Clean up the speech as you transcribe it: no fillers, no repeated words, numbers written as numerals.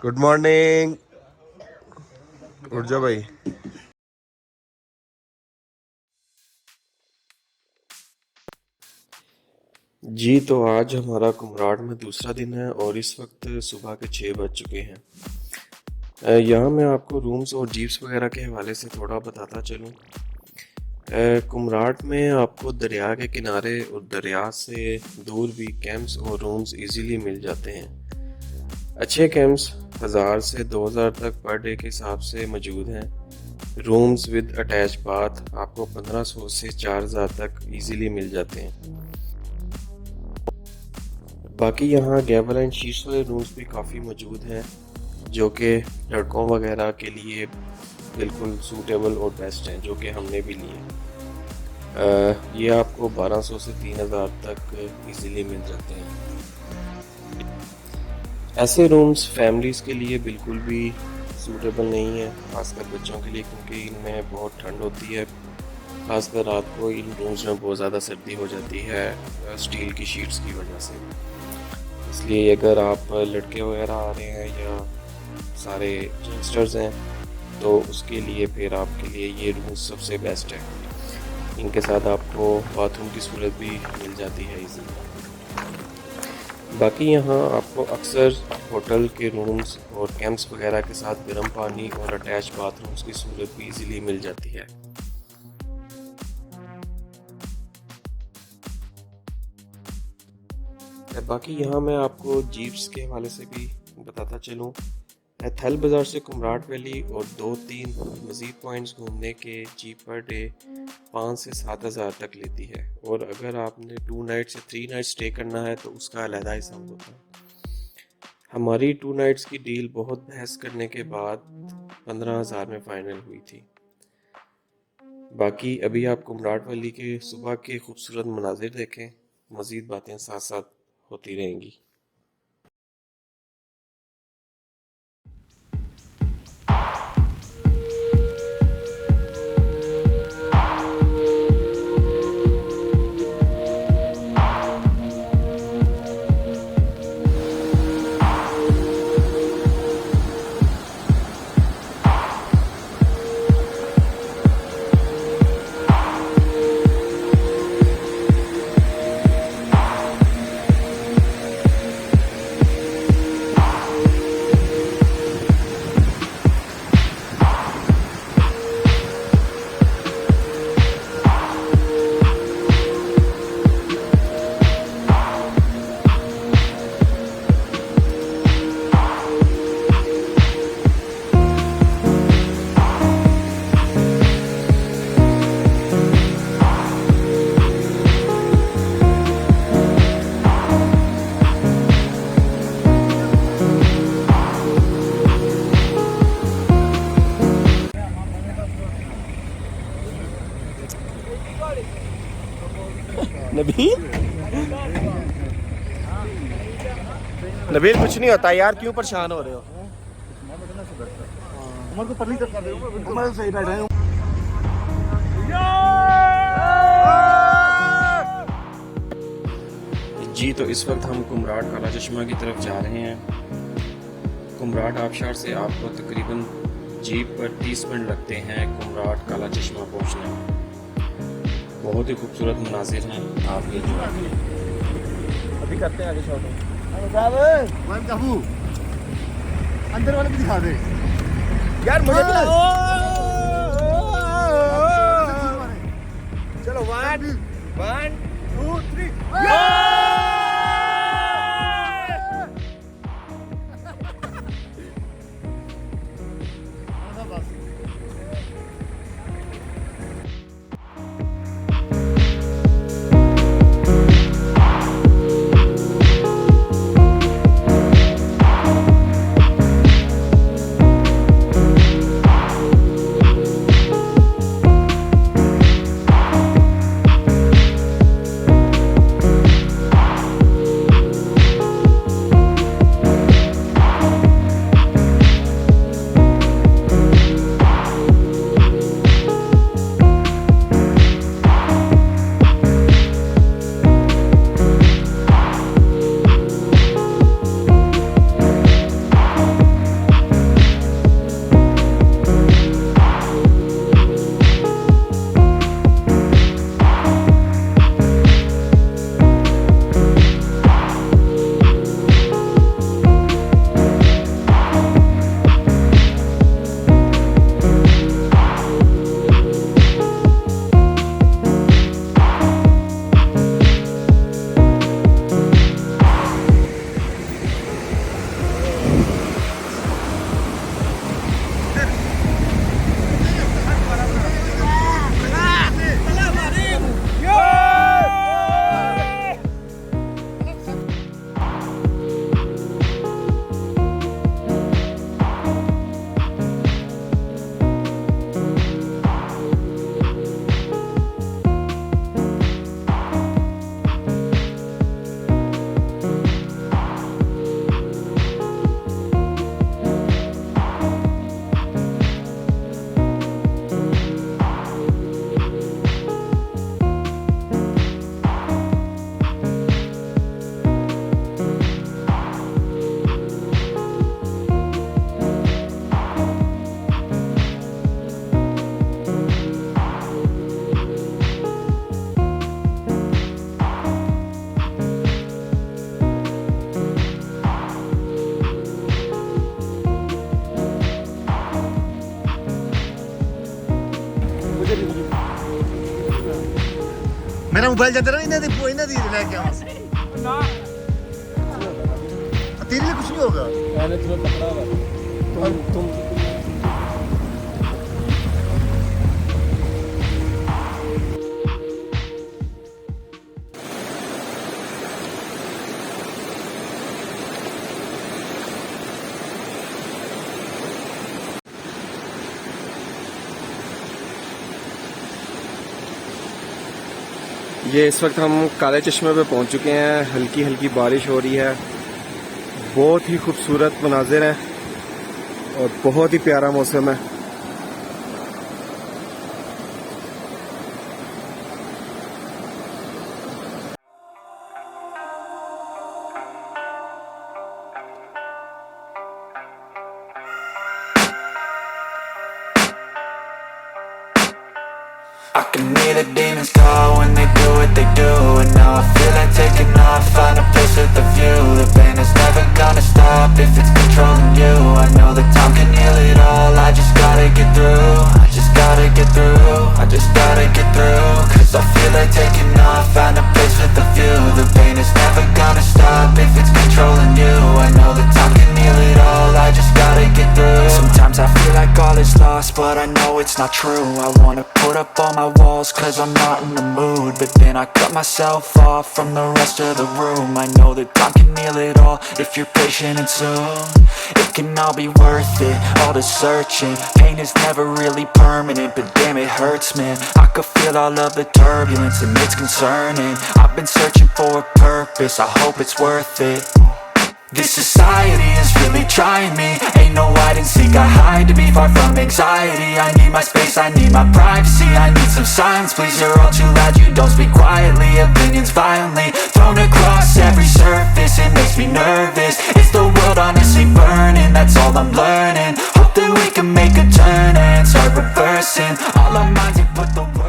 Good morning. उठ जाओ भाई। जी तो आज हमारा कुमराट में दूसरा दिन है और इस वक्त सुबह के 6 बज चुके हैं। यहाँ मैं आपको रूम्स और जीप्स वगैरह के हवाले से थोड़ा बताता चलूँ। कुमराट में आपको दरिया के किनारे और दरिया से दूर भी कैंप्स और रूम्स इजीली मिल जाते हैं। अच्छे कैंप्स 1000 से 2000 तक पर डे के हिसाब से मौजूद हैं। रूम्स विद अटैच बाथ आपको 1500 से 4000 तक इजीली मिल जाते हैं। बाकी यहाँ गैबल एंड शीट्स वाले रूम्स भी काफ़ी मौजूद हैं जो कि लड़कों वगैरह के लिए बिल्कुल सूटेबल और बेस्ट हैं, जो कि हमने भी लिए। ये आपको 1200 से 3000 तक इजीली मिल जाते हैं। ऐसे रूम्स फैमिलीज़ के लिए बिल्कुल भी सूटेबल नहीं है, खासकर बच्चों के लिए, क्योंकि इनमें बहुत ठंड होती है। खासकर रात को इन रूम्स में बहुत ज़्यादा सर्दी हो जाती है स्टील की शीट्स की वजह से। इसलिए अगर आप लड़के वगैरह आ रहे हैं या सारे यंगस्टर्स हैं तो उसके लिए फिर आपके लिए ये रूम सबसे बेस्ट है। इनके साथ आपको बाथरूम की सहूलत भी मिल जाती है इजीली। बाकी यहाँ आपको अक्सर होटल के रूम्स और कैंप्स वगैरह के साथ गर्म पानी और अटैच बाथरूम्स की सहूलत भी इजीली मिल जाती है। बाकी यहाँ मैं आपको जीप्स के हवाले से भी बताता चलूँ। थल बाज़ार से कुमराट वैली और 2-3 मज़ीद पॉइंट्स घूमने के जीप पर डे 5 से 7 हज़ार तक लेती है, और अगर आपने 2 नाइट से 3 नाइट स्टे करना है तो उसका अलहदा हिसाब होता है। हमारी 2 नाइट्स की डील बहुत बहस करने के बाद 15,000 में फ़ाइनल हुई थी। बाकी अभी आप कुमराट वैली के सुबह के खूबसूरत मनाजिर देखें, मज़ीद बातें साथ साथ होती रहेंगी। नबील नबील कुछ नहीं होता यार, क्यों परेशान हो रहे हो? जी तो इस वक्त हम कुमराट काला चश्मा की तरफ जा रहे हैं। कुमराट आबशार से आपको तकरीबन जीप पर 30 मिनट लगते हैं कुमराट काला चश्मा पहुंचने में। बहुत ही खूबसूरत मनाजिर हैं, आप ये अभी करते हैं आगे शॉट। अंदर वाले भी दिखा दे यार मुझे भी। चलो 1 2 3। मेरा मोबाइल जाता रहा इन्हें दी लेके आवा ना तेरे लिए कुछ नहीं होगा मैंने तुम्हें पकड़ा हुआ तुम ये इस वक्त हम काले चश्मे पे पहुंच चुके हैं। हल्की हल्की बारिश हो रही है, बहुत ही खूबसूरत मनाजिर हैं और बहुत ही प्यारा मौसम है। I can hear the demons call when they do what they do. And now I feel like taking off, find a place with a view. The pain is never gonna stop if it's controlling you. I know that time can heal it all, I just gotta get through. I just gotta get through, I just gotta get through. Cause I feel like taking off, find a place with a view. The pain is never gonna stop if it's controlling you. I know that time can heal it all, I just gotta get through. Sometimes I feel like all is lost, but I know it's not true. I wanna put up all my walls cause I'm not in the mood, but then I cut myself off from the rest of the room. I know that time can heal it all if you're patient and soon it can all be worth it, all the searching. Pain is never really permanent, but damn it hurts man. I could feel all of the turbulence and it's concerning. I've been searching for a purpose, I hope it's worth it. This society is really trying me. Ain't no hide and seek, I hide to be far from anxiety. I need my space, I need my privacy. I need some silence, please, you're all too loud. You don't speak quietly, opinions violently thrown across every surface. It makes me nervous, is the world honestly burning? That's all I'm learning. Hope that we can make a turn and start reversing all our minds and put the world